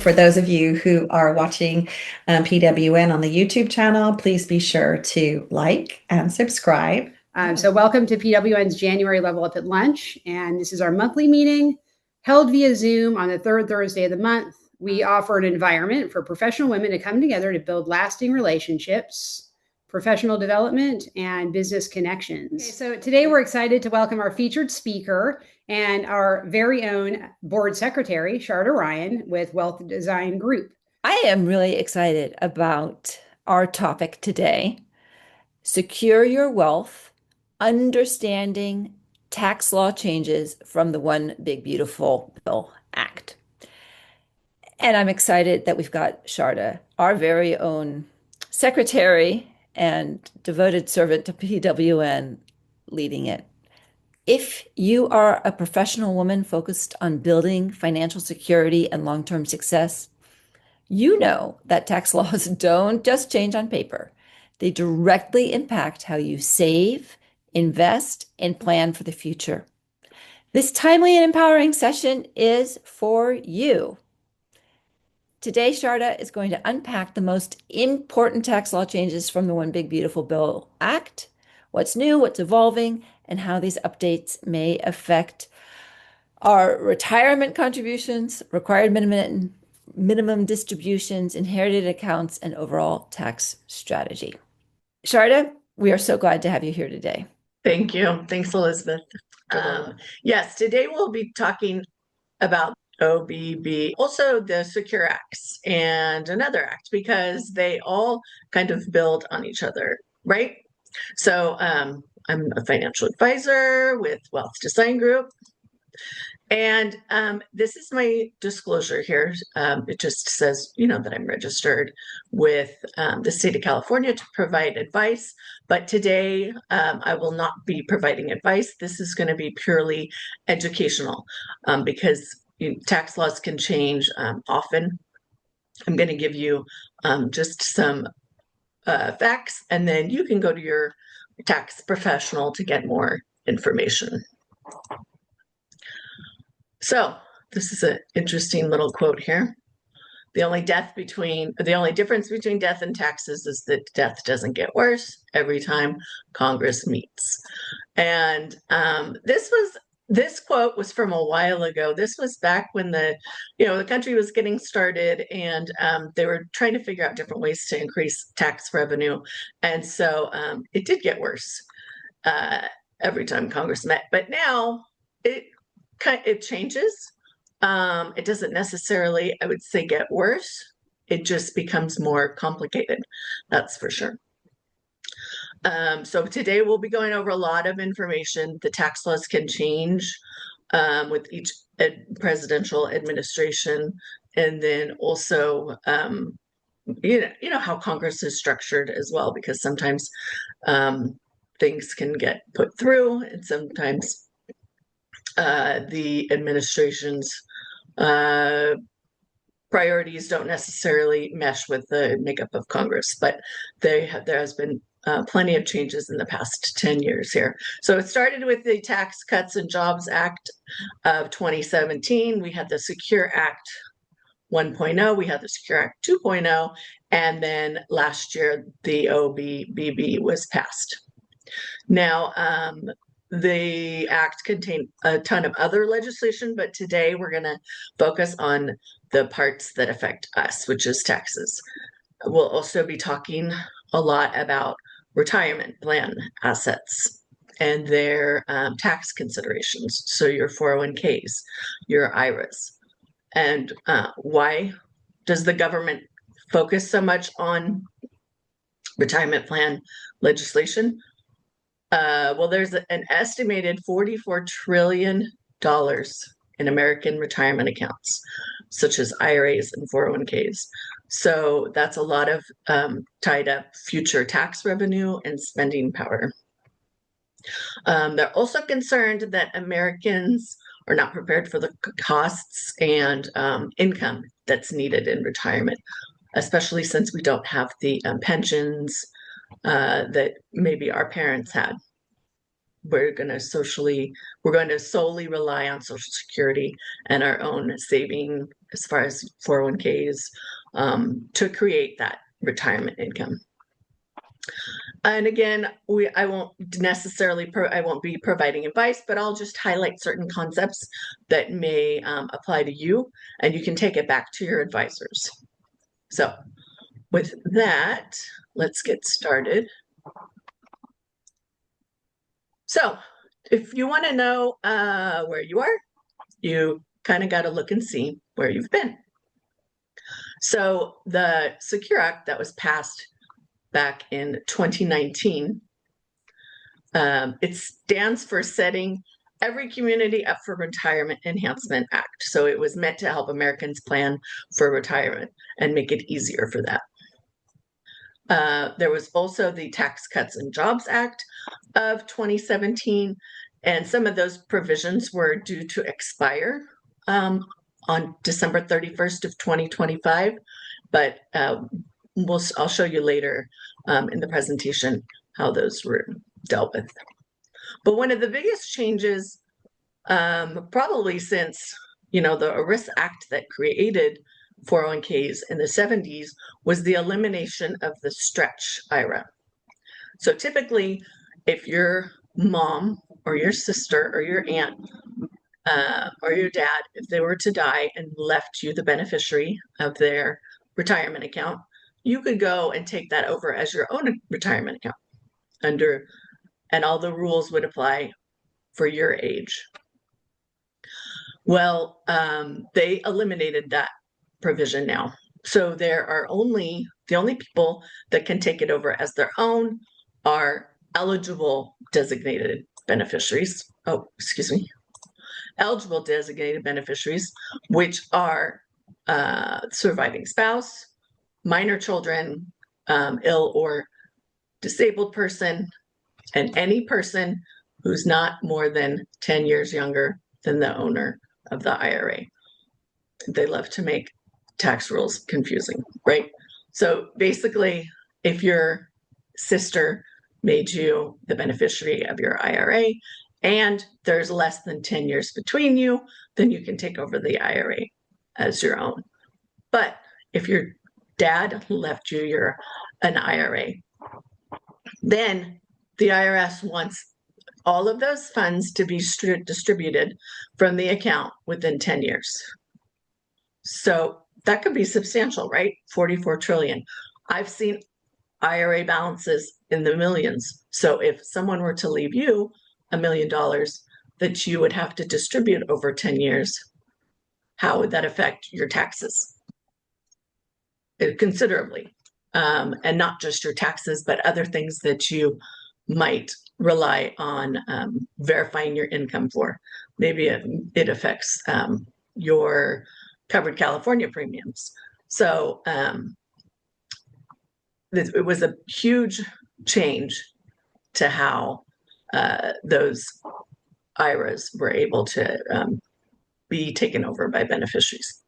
For those of you who are watching PWN on the YouTube channel, please be sure to like and subscribe. So welcome to PWN's January Level Up at Lunch. And this is our monthly meeting held via Zoom on the third Thursday of the month. We offer an environment for professional women to come together to build lasting relationships, professional development, and business connections. Okay, so today we're excited to welcome our featured speaker and our very own board secretary, Sharda Ryan with Wealth Design Group. I am really excited about our topic today, Secure Your Wealth, Understanding Tax Law Changes from the One Big Beautiful Bill Act. And I'm excited that we've got Sharda, our very own secretary and devoted servant to PWN, leading it. If you are a professional woman focused on building financial security and long-term success, you know that tax laws don't just change on paper. They directly impact how you save, invest, and plan for the future. This timely and empowering session is for you. Today, Sharda is going to unpack the most important tax law changes from the One Big Beautiful Bill Act, what's new, what's evolving, and how these updates may affect our retirement contributions, required minimum distributions, inherited accounts, and overall tax strategy. Sharda, we are so glad to have you here today. Thank you. Thanks, Elizabeth. Yes, today we'll be talking about OBBBA, also the Secure Acts and another act, because they all kind of build on each other, right? So I'm a financial advisor with Wealth Design Group. And this is my disclosure here. It just says, that I'm registered with the state of California to provide advice. But today I will not be providing advice. This is going to be purely educational because tax laws can change often. I'm going to give you just some facts, and then you can go to your tax professional to get more information. So this is an interesting little quote here. The only difference between death and taxes is that death doesn't get worse every time Congress meets. And this quote was from a while ago. This was back when the country was getting started, and they were trying to figure out different ways to increase tax revenue. And so it did get worse every time Congress met. But now it changes. It doesn't necessarily, I would say, get worse. It just becomes more complicated. That's for sure. So today we'll be going over a lot of information. The tax laws can change with each presidential administration, and then also, how Congress is structured as well, because sometimes things can get put through, and sometimes the administration's priorities don't necessarily mesh with the makeup of Congress, but there has been plenty of changes in the past 10 years here. So it started with the Tax Cuts and Jobs Act of 2017. We had the Secure Act 1.0, we had the Secure Act 2.0, and then last year the OBBB was passed. Now, the act contained a ton of other legislation, but today we're going to focus on the parts that affect us, which is taxes. We'll also be talking a lot about retirement plan assets and their tax considerations. So your 401ks, your IRAs, and why does the government focus so much on retirement plan legislation? Well, there's an estimated $44 trillion in American retirement accounts, such as IRAs and 401ks. So that's a lot of tied up future tax revenue and spending power. They're also concerned that Americans are not prepared for the costs and income that's needed in retirement, especially since we don't have the pensions that maybe our parents had. we're going to solely rely on Social Security and our own saving as far as 401ks to create that retirement income. And again, I won't be providing advice, but I'll just highlight certain concepts that may apply to you, and you can take it back to your advisors. So with that, let's get started. So if you want to know where you are, you kind of got to look and see where you've been. So the Secure Act that was passed back in 2019, it stands for Setting Every Community Up for Retirement Enhancement Act. So it was meant to help Americans plan for retirement and make it easier for that. There was also the Tax Cuts and Jobs Act of 2017, and some of those provisions were due to expire on December 31st of 2025, but I'll show you later in the presentation how those were dealt with. But one of the biggest changes, probably since the ERISA Act that created 401ks in the 70s, was the elimination of the stretch IRA. So typically, if your mom or your sister or your aunt or your dad, if they were to die and left you the beneficiary of their retirement account, you could go and take that over as your own retirement account and all the rules would apply for your age. Well, they eliminated that provision now. So there are the only people that can take it over as their own are eligible designated beneficiaries. Eligible designated beneficiaries, which are surviving spouse, minor children, ill or disabled person, and any person who's not more than 10 years younger than the owner of the IRA. They love to make tax rules confusing, right? So basically, if your sister made you the beneficiary of your IRA and there's less than 10 years between you, then you can take over the IRA as your own. But if your dad left you an IRA, then the IRS wants all of those funds to be distributed from the account within 10 years. So that could be substantial, right? 44 trillion. I've seen IRA balances in the millions. So if someone were to leave you $1 million that you would have to distribute over 10 years, how would that affect your taxes? Considerably. And not just your taxes, but other things that you might rely on verifying your income for. Maybe it affects your covered California premiums. So it was a huge change to how those IRAs were able to be taken over by beneficiaries.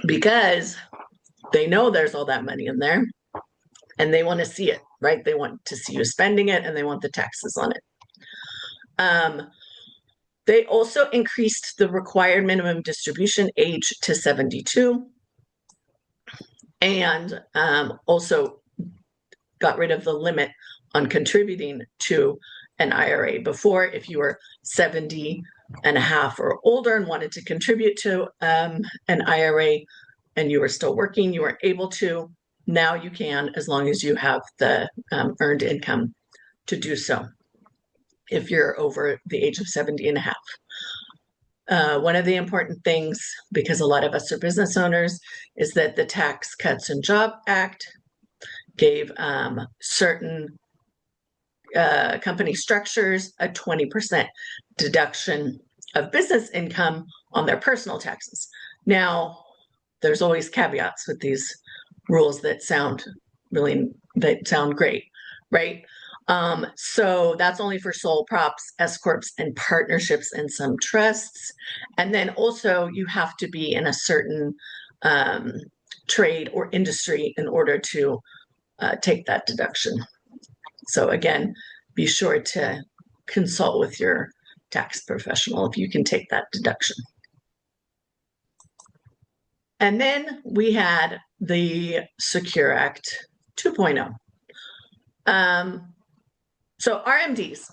Because they know there's all that money in there and they want to see it, right? They want to see you spending it and they want the taxes on it. They also increased the required minimum distribution age to 72 and also got rid of the limit on contributing to an IRA. Before, if you were 70 and a half or older and wanted to contribute to an IRA and you were still working, you weren't able to. Now you can, as long as you have the earned income to do so if you're over the age of 70 and a half. One of the important things, because a lot of us are business owners, is that the Tax Cuts and Jobs Act gave certain company structures a 20% deduction of business income on their personal taxes. Now, there's always caveats with these rules that sound great, right? So that's only for sole props, S corps, and partnerships and some trusts. And then also you have to be in a certain trade or industry in order to take that deduction. So again, be sure to consult with your tax professional if you can take that deduction. And then we had the Secure Act 2.0. So RMDs.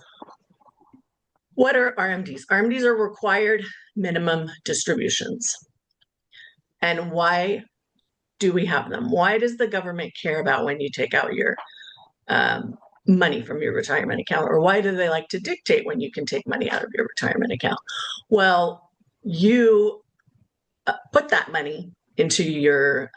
What are RMDs? RMDs are required minimum distributions. And why do we have them? Why does the government care about when you take out your money from your retirement account? Or why do they like to dictate when you can take money out of your retirement account? Well, you put that money into your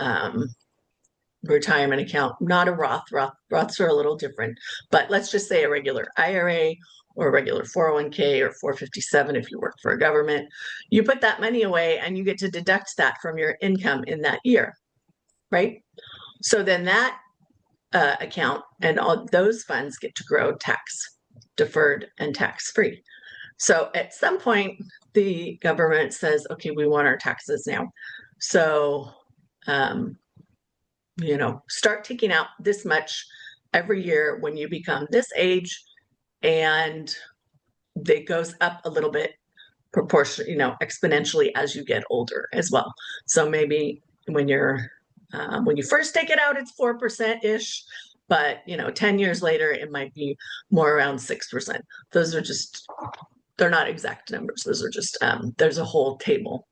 retirement account, not a Roth. Roths are a little different, but let's just say a regular IRA or a regular 401k or 457 if you work for a government. You put that money away and you get to deduct that from your income in that year, right? So then that account and all those funds get to grow tax deferred and tax free. So at some point, the government says, okay, we want our taxes now. So, start taking out this much every year when you become this age, and it goes up a little bit exponentially as you get older as well. So maybe when you first take it out, it's 4% ish, but 10 years later, it might be more around 6%. Those are just, they're not exact numbers. Those are just, there's a whole table.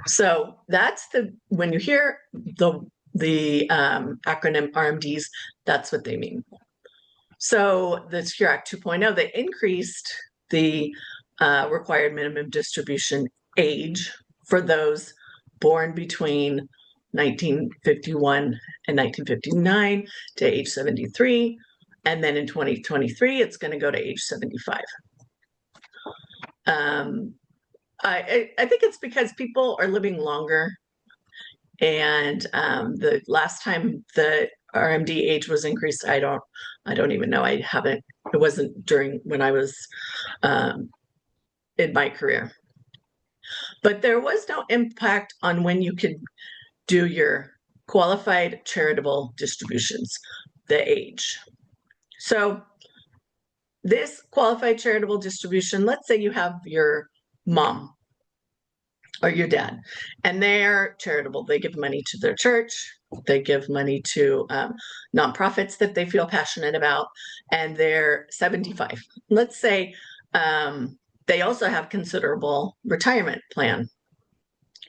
So that's when you hear the acronym RMDs, that's what they mean. So the Secure Act 2.0, they increased the required minimum distribution age for those born between 1951 and 1959 to age 73. And then in 2023, it's going to go to age 75. I think it's because people are living longer. And the last time the RMD age was increased, I don't even know. It wasn't during when I was in my career. But there was no impact on when you could do your qualified charitable distributions, the age. So this qualified charitable distribution, let's say you have your mom or your dad, and they're charitable. They give money to their church. They give money to nonprofits that they feel passionate about, and they're 75. Let's say they also have considerable retirement plan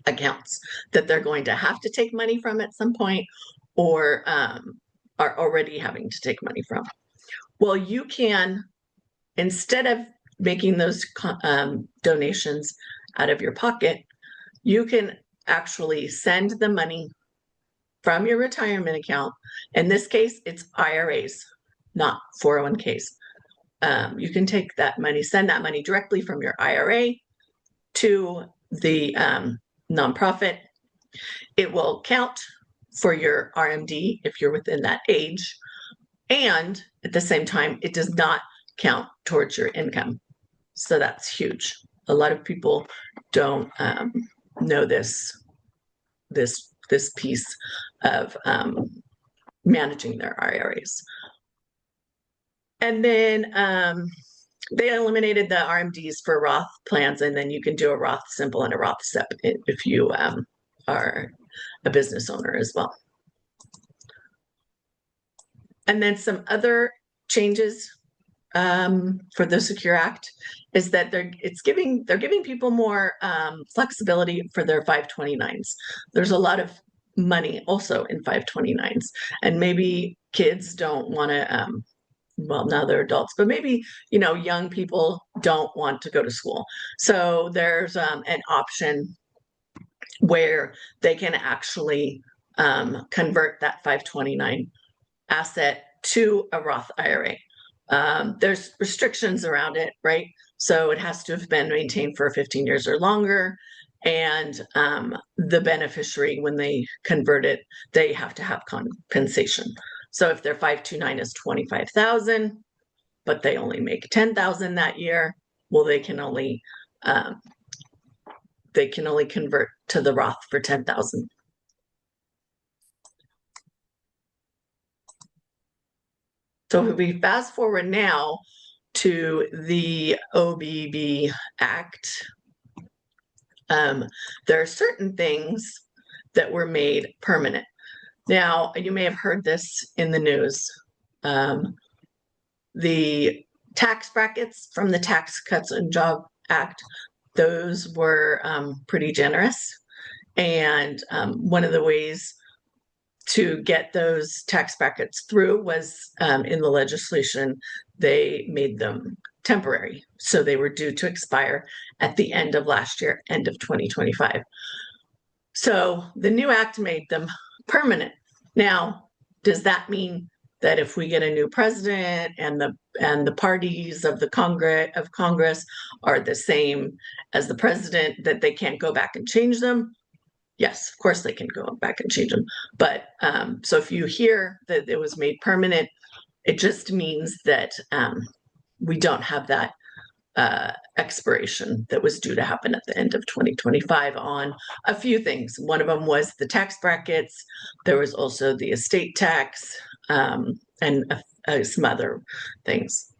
accounts that they're going to have to take money from at some point, or are already having to take money from. Well, you can, instead of making those donations out of your pocket, you can actually send the money from your retirement account. In this case, it's IRAs, not 401ks. You can take that money, send that money directly from your IRA to the nonprofit. It will count for your RMD if you're within that age. And at the same time, it does not count towards your income. So that's huge. A lot of people don't know this piece of managing their IRAs. And then they eliminated the RMDs for Roth plans, and then you can do a Roth simple and a Roth SEP if you are a business owner as well. And then some other changes for the Secure Act is that they're giving people more flexibility for their 529s. There's a lot of money also in 529s, and maybe kids don't want to well, now they're adults, but maybe young people don't want to go to school. So there's an option where they can actually convert that 529 asset to a Roth IRA. There's restrictions around it, right? So it has to have been maintained for 15 years or longer. And the beneficiary, when they convert it, they have to have compensation. So if their 529 is 25,000, but they only make 10,000 that year, well, they can only convert to the Roth for 10,000. So if we fast forward now to the OBBB Act, there are certain things that were made permanent. Now, you may have heard this in the news. The tax brackets from the Tax Cuts and Job Act, those were pretty generous. And one of the ways to get those tax brackets through was in the legislation, they made them temporary. So they were due to expire at the end of last year, end of 2025. So the new act made them permanent. Now, does that mean that if we get a new president and the parties of the Congress are the same as the president, that they can't go back and change them? Yes, of course they can go back and change them. But so if you hear that it was made permanent, it just means that we don't have that expiration that was due to happen at the end of 2025 on a few things. One of them was the tax brackets. There was also the estate tax and some other things.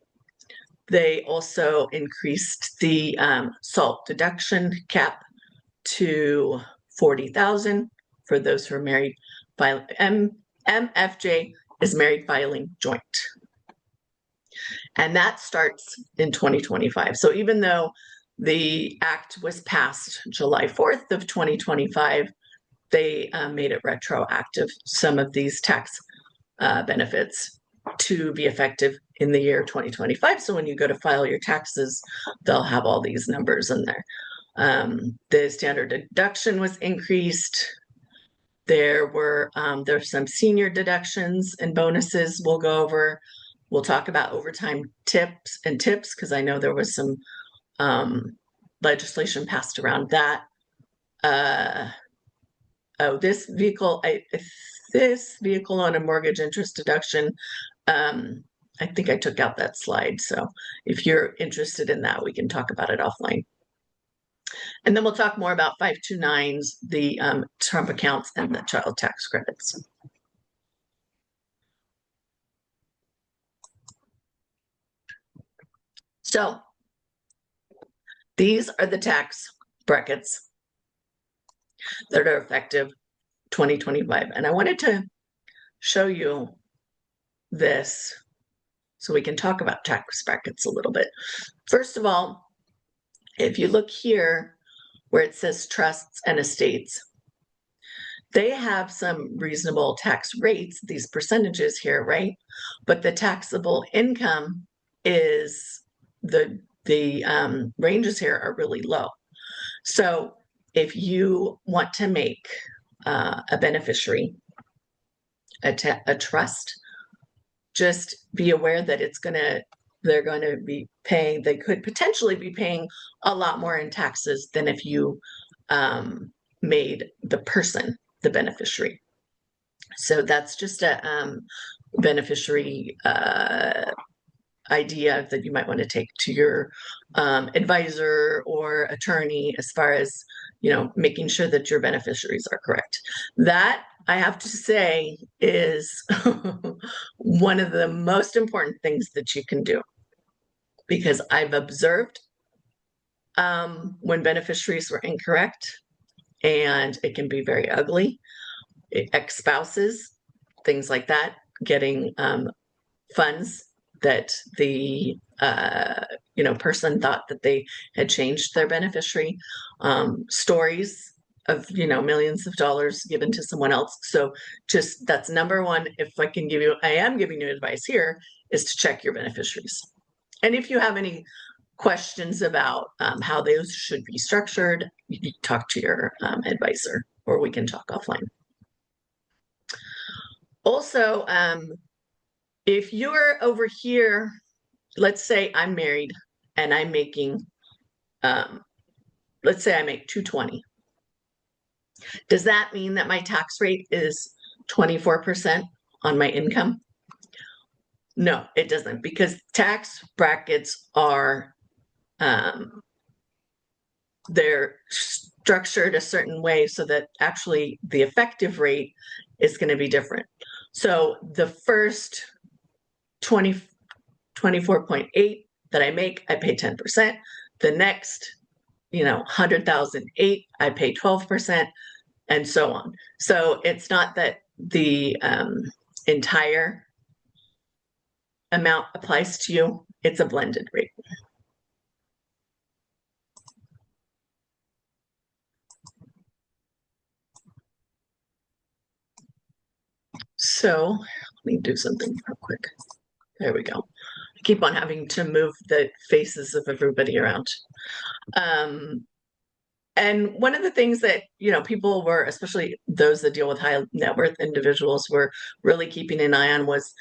They also increased the SALT deduction cap to 40,000 for those who are married. MFJ is married filing joint. And that starts in 2025. So even though the act was passed July 4th of 2025, they made it retroactive, some of these tax benefits to be effective in the year 2025. So when you go to file your taxes, they'll have all these numbers in there. The standard deduction was increased. There's some senior deductions and bonuses we'll go over. We'll talk about overtime tips because I know there was some legislation passed around that. This vehicle on a mortgage interest deduction. I think I took out that slide. So if you're interested in that, we can talk about it offline. And then we'll talk more about 529s, the Trump accounts, and the child tax credits. So these are the tax brackets that are effective 2025. And I wanted to show you this so we can talk about tax brackets a little bit. First of all, if you look here where it says trusts and estates, they have some reasonable tax rates, these percentages here, right? But the taxable income is the ranges here are really low. So if you want to make a beneficiary a trust, just be aware that they're going to be paying, they could potentially be paying a lot more in taxes than if you made the person the beneficiary. So that's just a beneficiary idea that you might want to take to your advisor or attorney as far as, making sure that your beneficiaries are correct. That, I have to say, is one of the most important things that you can do, because I've observed when beneficiaries were incorrect, and it can be very ugly. Ex-spouses, things like that, getting funds that the person thought that they had changed their beneficiary, stories of millions of dollars given to someone else. So just that's number one. If I am giving you advice here, is to check your beneficiaries. And if you have any questions about how those should be structured, you can talk to your advisor, or we can talk offline. Also, if you're over here, let's say I'm married and I'm making, let's say I make $220. Does that mean that my tax rate is 24% on my income? No, it doesn't, because tax brackets are, they're structured a certain way so that actually the effective rate is going to be different. So the first 24.8 that I make, I pay 10%. The next, 100,008, I pay 12%, and so on. So it's not that the entire amount applies to you, it's a blended rate. So let me do something real quick. There we go. I keep on having to move the faces of everybody around. And one of the things that, people were, especially those that deal with high net worth individuals, were really keeping an eye on was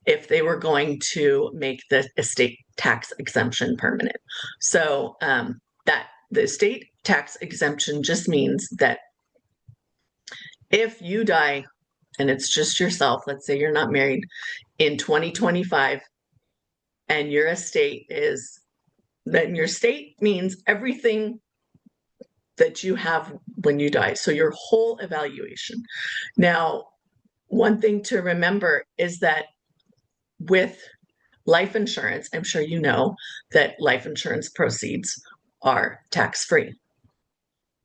if they were going to make the estate tax exemption permanent. So that the estate tax exemption just means that if you die and it's just yourself, let's say you're not married, in 2025, and your estate then your estate means everything that you have when you die. So your whole evaluation. Now, one thing to remember is that with life insurance, I'm sure you know that life insurance proceeds are tax-free.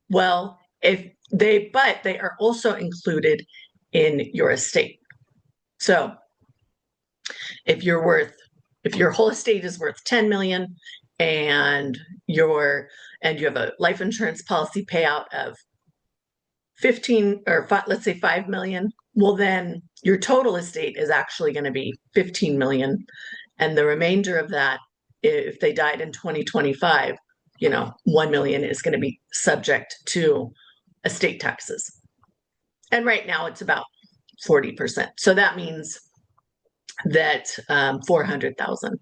Well, but they are also included in your estate. So if your whole estate is worth 10 million and you have a life insurance policy payout of 15 or let's say 5 million, well, then your total estate is actually going to be 15 million. And the remainder of that, if they died in 2025, 1 million is going to be subject to estate taxes. And right now it's about 40%. So that means that 400,000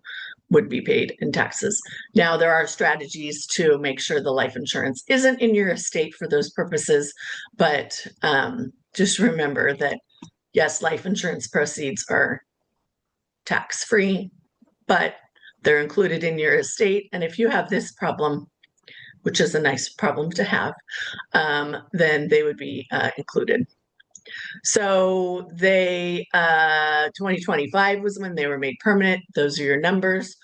would be paid in taxes. Now, there are strategies to make sure the life insurance isn't in your estate for those purposes, but just remember that, yes, life insurance proceeds are tax-free, but they're included in your estate. And if you have this problem, which is a nice problem to have, then they would be included. So 2025 was when they were made permanent. Those are your numbers.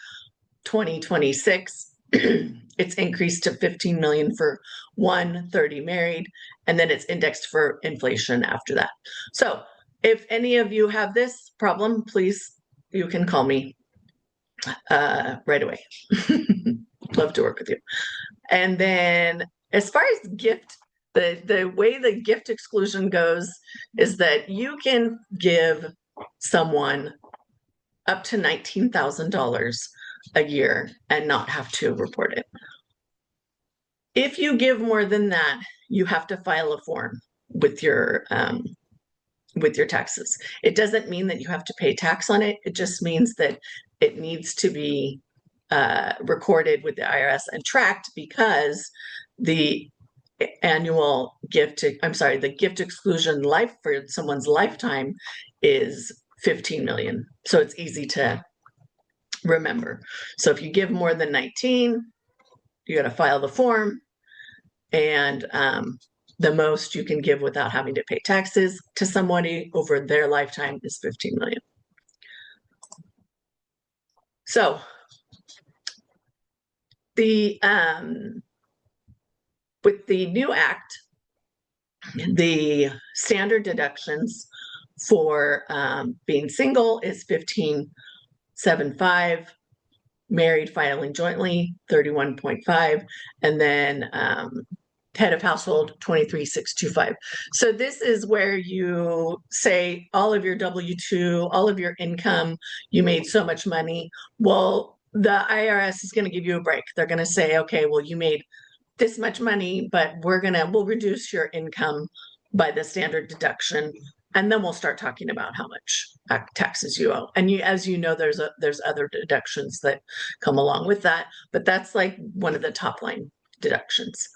2026, it's increased to 15 million for 30 married, and then it's indexed for inflation after that. So if any of you have this problem, please, you can call me right away. Love to work with you. And then as far as gift, the way the gift exclusion goes is that you can give someone up to $19,000 a year and not have to report it. If you give more than that, you have to file a form with your taxes. It doesn't mean that you have to pay tax on it. It just means that it needs to be recorded with the IRS and tracked, because the gift exclusion life for someone's lifetime is 15 million. So it's easy to remember. So if you give more than 19, you got to file the form, and the most you can give without having to pay taxes to somebody over their lifetime is 15 million. So with the new act, the standard deductions for being single is 15.75, married filing jointly 31.5, and then head of household 23,625. So this is where you say all of your W-2, all of your income, you made so much money. Well, the IRS is going to give you a break. They're going to say, okay, well, you made this much money, but we'll reduce your income by the standard deduction, and then we'll start talking about how much taxes you owe. And as you know, there's other deductions that come along with that, but that's like one of the top line deductions.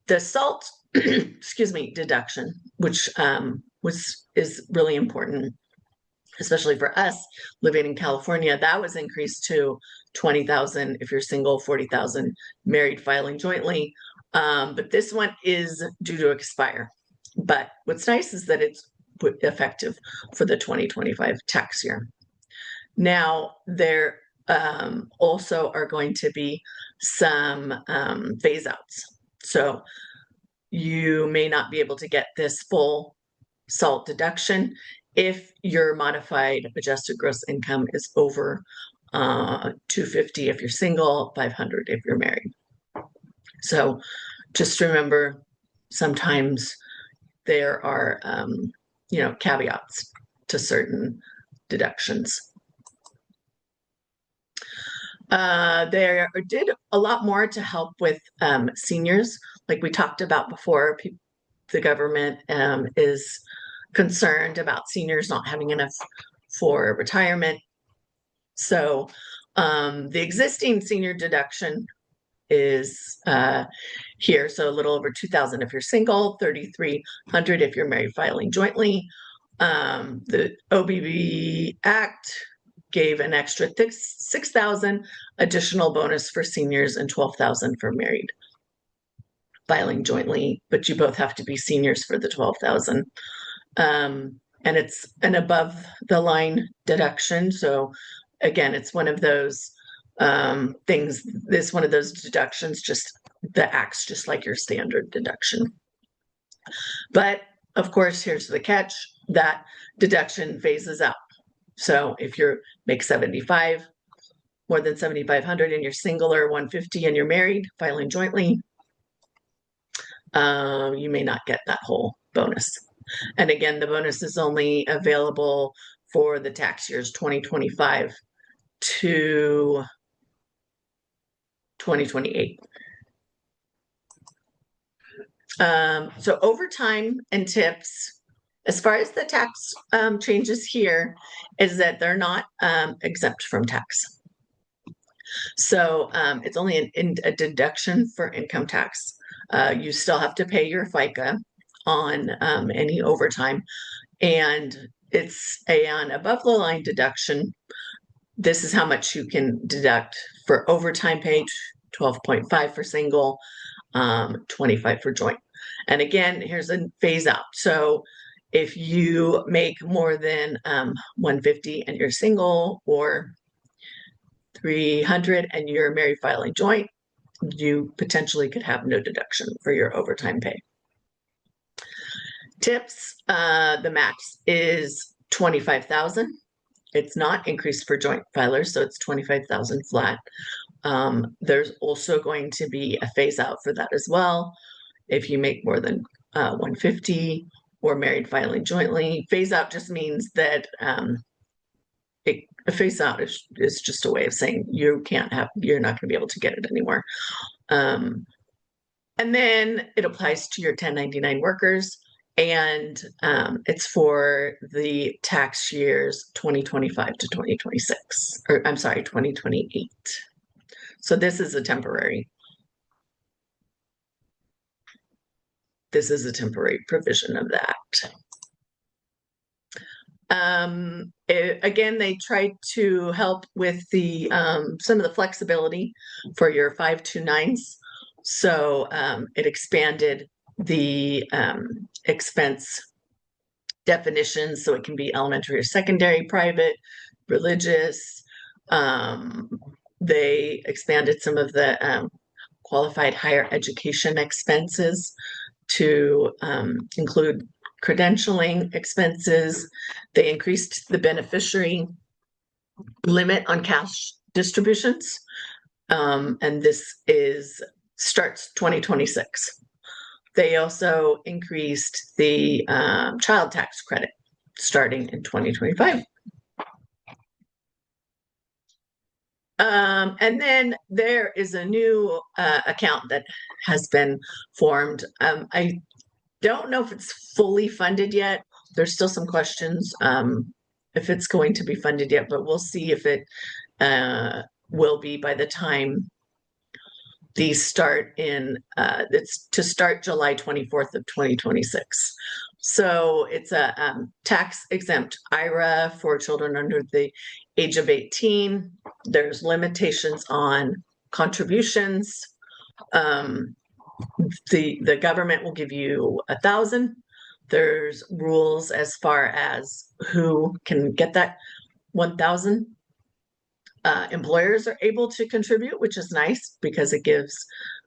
The SALT, deduction, which is really important, especially for us living in California. That was increased to 20,000 if you're single, 40,000 married filing jointly. But this one is due to expire. But what's nice is that it's effective for the 2025 tax year. Now, there also are going to be some phase outs. So you may not be able to get this full SALT deduction if your modified adjusted gross income is over 250 if you're single, 500 if you're married. So just remember, sometimes there are caveats to certain deductions. They did a lot more to help with seniors, like we talked about before. The government is concerned about seniors not having enough for retirement. So the existing senior deduction is here. So a little over 2,000 if you're single, 3,300 if you're married filing jointly. The OBBBA Act gave an extra 6,000 additional bonus for seniors and 12,000 for married filing jointly, but you both have to be seniors for the 12,000. And it's an above the line deduction. So again, it's one of those things, this one of those deductions just that acts just like your standard deduction. But of course, here's the catch, that deduction phases out. So if you make 75, more than 7,500 and you're single, or 150 and you're married, filing jointly, you may not get that whole bonus. And again, the bonus is only available for the tax years 2025 to 2028. So overtime and tips, as far as the tax changes here, is that they're not exempt from tax. So it's only a deduction for income tax. You still have to pay your FICA on any overtime, and it's an above the line deduction. This is how much you can deduct for overtime pay: 12.5 for single, 25 for joint. And again, here's a phase out. So if you make more than 150 and you're single, or 300 and you're married filing joint, you potentially could have no deduction for your overtime pay. Tips, the max is 25,000. It's not increased for joint filers, so it's 25,000 flat. There's also going to be a phase out for that as well. If you make more than 150 or married filing jointly, phase out just means that a phase out is just a way of saying you're not going to be able to get it anymore. And then it applies to your 1099 workers, and it's for the tax years 2025 to 2026, or I'm sorry, 2028. So this is a temporary. This is a temporary provision of that. Again, they tried to help with the some of the flexibility for your 529s. So it expanded the expense definitions, so it can be elementary or secondary, private, religious. They expanded some of the qualified higher education expenses to include credentialing expenses. They increased the beneficiary limit on cash distributions, and this starts 2026. They also increased the child tax credit starting in 2025. And then there is a new account that has been formed. I don't know if it's fully funded yet. There's still some questions if it's going to be funded yet, but we'll see if it will be by the time these start it's to start July 24th of 2026. So it's a tax exempt IRA for children under the age of 18. There's limitations on contributions. The government will give you 1,000. There's rules as far as who can get that 1,000. employers are able to contribute, which is nice because it gives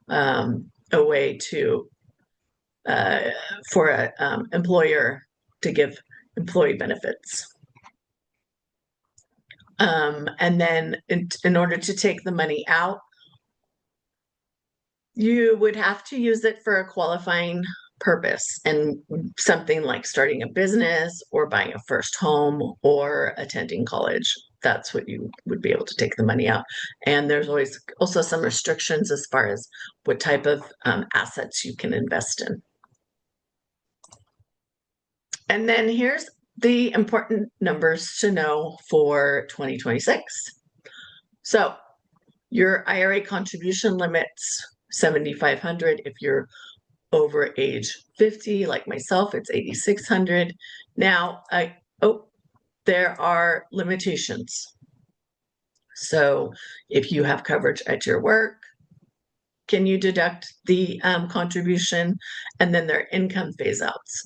a way to for an employer to give employee benefits. And then in order to take the money out, you would have to use it for a qualifying purpose, and something like starting a business or buying a first home or attending college. That's what you would be able to take the money out. And there's always also some restrictions as far as what type of assets you can invest in. And then here's the important numbers to know for 2026. So your IRA contribution limit's $7,500. If you're over age 50, like myself, it's $8,600. Now, there are limitations. So if you have coverage at your work, can you deduct the contribution? And then there are income phase outs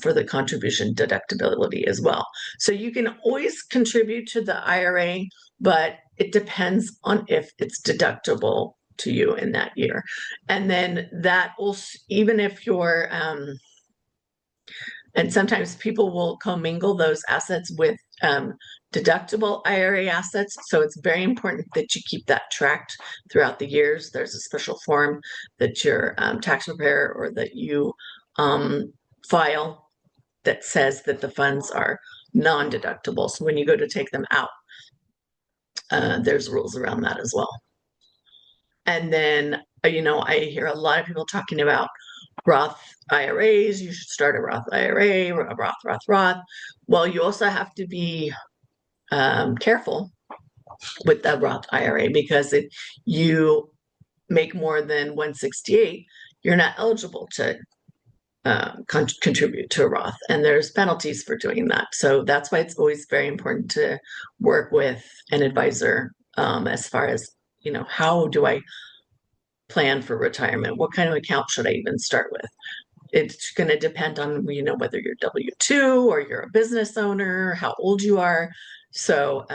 for the contribution deductibility as well. So you can always contribute to the IRA, but it depends on if it's deductible to you in that year. And then that will, even if you're, and sometimes people will commingle those assets with deductible IRA assets. So it's very important that you keep that tracked throughout the years. There's a special form that your tax preparer or that you file that says that the funds are non-deductible. So when you go to take them out, there's rules around that as well. And then, I hear a lot of people talking about Roth IRAs. You should start a Roth IRA, a Roth. Well, you also have to be careful with the Roth IRA, because if you make more than 168, you're not eligible to contribute to a Roth, and there's penalties for doing that. So that's why it's always very important to work with an advisor as far as, how do I plan for retirement? What kind of account should I even start with? It's going to depend on, whether you're W-2 or you're a business owner, how old you are. So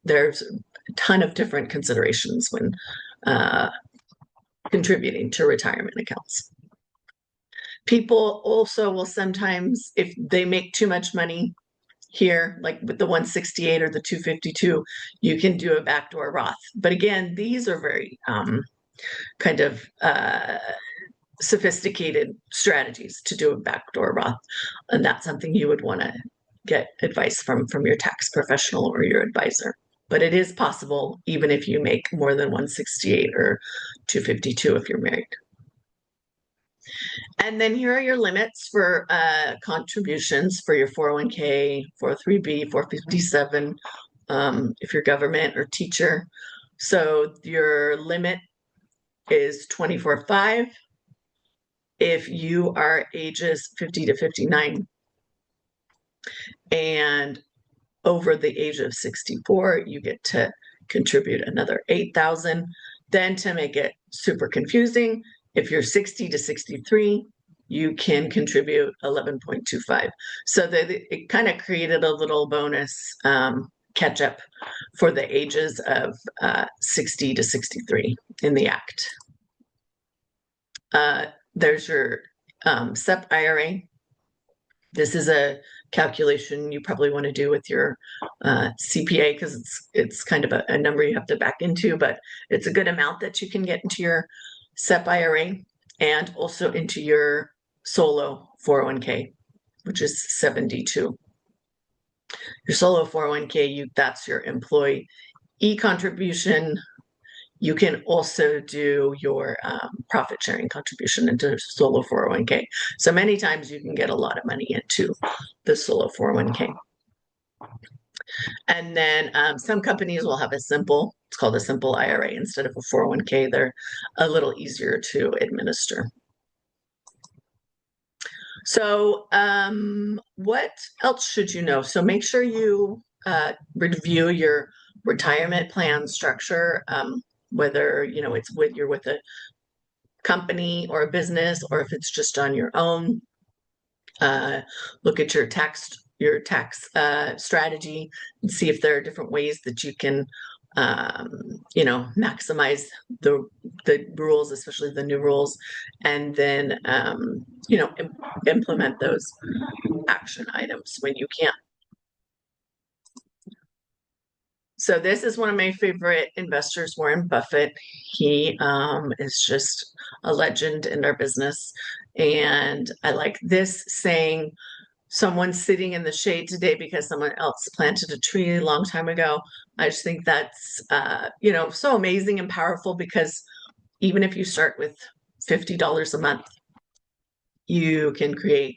there's a ton of different considerations when contributing to retirement accounts. People also will sometimes, if they make too much money here, like with the 168 or the 252, you can do a backdoor Roth. But again, these are very kind of sophisticated strategies to do a backdoor Roth. And that's something you would want to get advice from your tax professional or your advisor. But it is possible, even if you make more than 168 or 252 if you're married. And then here are your limits for contributions for your 401k, 403b, 457, if you're government or teacher. So your limit is 24.5. If you are ages 50 to 59 and over the age of 64, you get to contribute another 8,000. Then, to make it super confusing, if you're 60 to 63, you can contribute 11.25. So it kind of created a little bonus catch up for the ages of 60 to 63 in the Act. There's your SEP IRA. This is a calculation you probably want to do with your CPA, because it's kind of a number you have to back into, but it's a good amount that you can get into your SEP IRA and also into your solo 401k, which is 72. Your solo 401k, that's your employee contribution. You can also do your profit sharing contribution into solo 401k. So many times you can get a lot of money into the solo 401k. And then some companies will have it's called a simple IRA instead of a 401k. They're a little easier to administer. So what else should you know? So make sure you review your retirement plan structure, whether you're with a company or a business, or if it's just on your own. Look at your tax your tax strategy and see if there are different ways that you can maximize the rules, especially the new rules, and then implement those action items when you can. So this is one of my favorite investors, Warren Buffett. He is just a legend in our business. And I like this saying, someone's sitting in the shade today because someone else planted a tree a long time ago. I just think that's, so amazing and powerful, because even if you start with $50 a month, you can create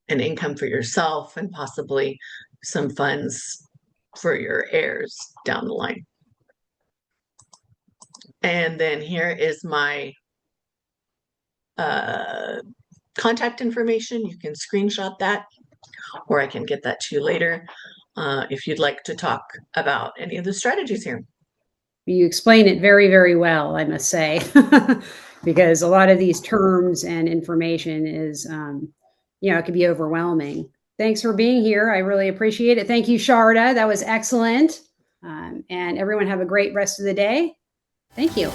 an income for yourself and possibly some funds for your heirs down the line. And then here is my contact information. You can screenshot that, or I can get that to you later if you'd like to talk about any of the strategies here. You explain it very, very well, I must say, because a lot of these terms and information is, it can be overwhelming. Thanks for being here. I really appreciate it. Thank you, Sharda. That was excellent. And everyone have a great rest of the day. Thank you.